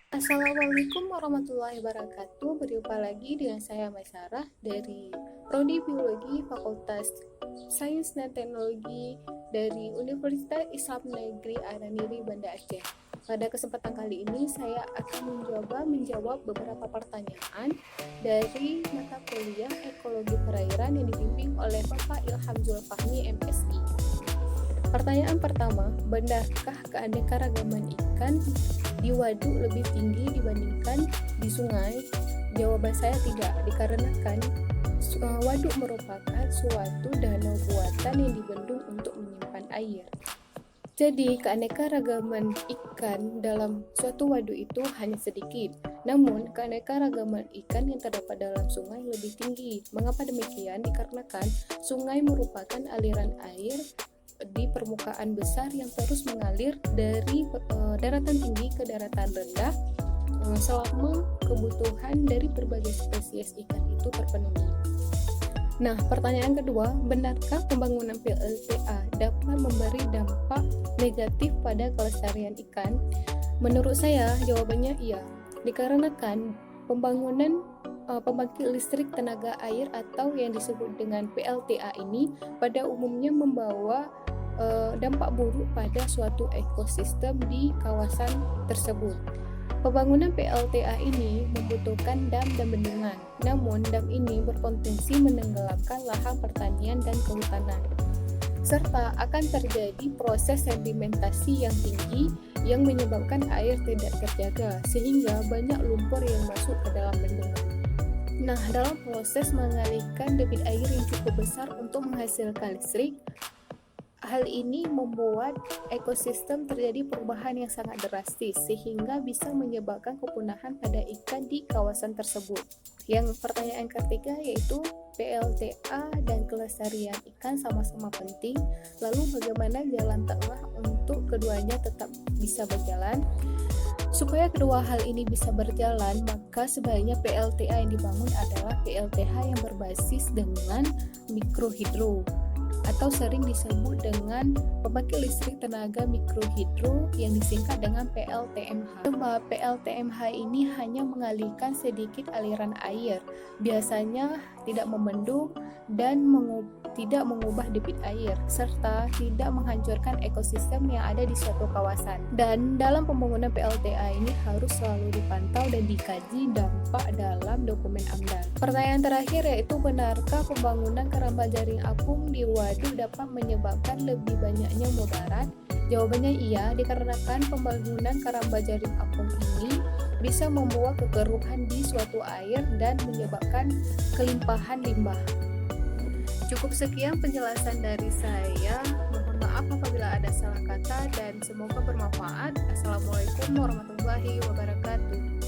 Assalamualaikum warahmatullahi wabarakatuh. Berjumpa lagi dengan saya Maisarah dari Prodi Biologi Fakultas Sains dan Teknologi dari Universitas Islam Negeri Araniri, Banda Aceh. Pada kesempatan kali ini saya akan menjawab beberapa pertanyaan dari mata kuliah Ekologi Perairan yang dibimbing oleh Bapak Ilham Zulfahmi MSI. Pertanyaan pertama, benarkah keanekaragaman ikan di waduk lebih tinggi dibandingkan di sungai? Jawaban saya tidak, dikarenakan waduk merupakan suatu danau buatan yang dibendung untuk menyimpan air. Jadi, keanekaragaman ikan dalam suatu waduk itu hanya sedikit. Namun, keanekaragaman ikan yang terdapat dalam sungai lebih tinggi. Mengapa demikian? Dikarenakan sungai merupakan aliran air di permukaan besar yang terus mengalir dari daratan tinggi ke daratan rendah selama kebutuhan dari berbagai spesies ikan itu terpenuhi. Nah, pertanyaan kedua, benarkah pembangunan PLTA dapat memberi dampak negatif pada kelestarian ikan? Menurut saya, jawabannya iya. Dikarenakan pembangunan pembangkit listrik tenaga air atau yang disebut dengan PLTA ini pada umumnya membawa dampak buruk pada suatu ekosistem di kawasan tersebut. Pembangunan PLTA ini membutuhkan dam dan bendungan, namun dam ini berpotensi menenggelamkan lahan pertanian dan kehutanan, serta akan terjadi proses sedimentasi yang tinggi yang menyebabkan air tidak terjaga, sehingga banyak lumpur yang masuk ke dalam bendungan. Nah, dalam proses mengalirkan debit air yang cukup besar untuk menghasilkan listrik, hal ini membuat ekosistem terjadi perubahan yang sangat drastis sehingga bisa menyebabkan kepunahan pada ikan di kawasan tersebut. Yang pertanyaan ketiga yaitu PLTA dan kelestarian ikan sama-sama penting. Lalu bagaimana jalan tengah untuk keduanya tetap bisa berjalan? Supaya kedua hal ini bisa berjalan, maka sebaiknya PLTA yang dibangun adalah PLTH yang berbasis dengan mikrohidro atau sering disebut dengan pembangkit listrik tenaga mikrohidro yang disingkat dengan PLTMH. Sebab PLTMH ini hanya mengalirkan sedikit aliran air, biasanya tidak membendung dan tidak mengubah debit air, serta tidak menghancurkan ekosistem yang ada di suatu kawasan. Dan dalam pembangunan PLTA ini harus selalu dipantau dan dikaji dampak dalam dokumen AMDAL. Pertanyaan terakhir yaitu benarkah pembangunan keramba jaring apung di waduk dapat menyebabkan lebih banyaknya mudarat? Jawabannya iya, dikarenakan pembangunan keramba jaring apung ini bisa membuat kekeruhan di suatu air dan menyebabkan kelimpahan limbah. Cukup sekian penjelasan dari saya. Mohon maaf apabila ada salah kata dan semoga bermanfaat. Assalamualaikum warahmatullahi wabarakatuh.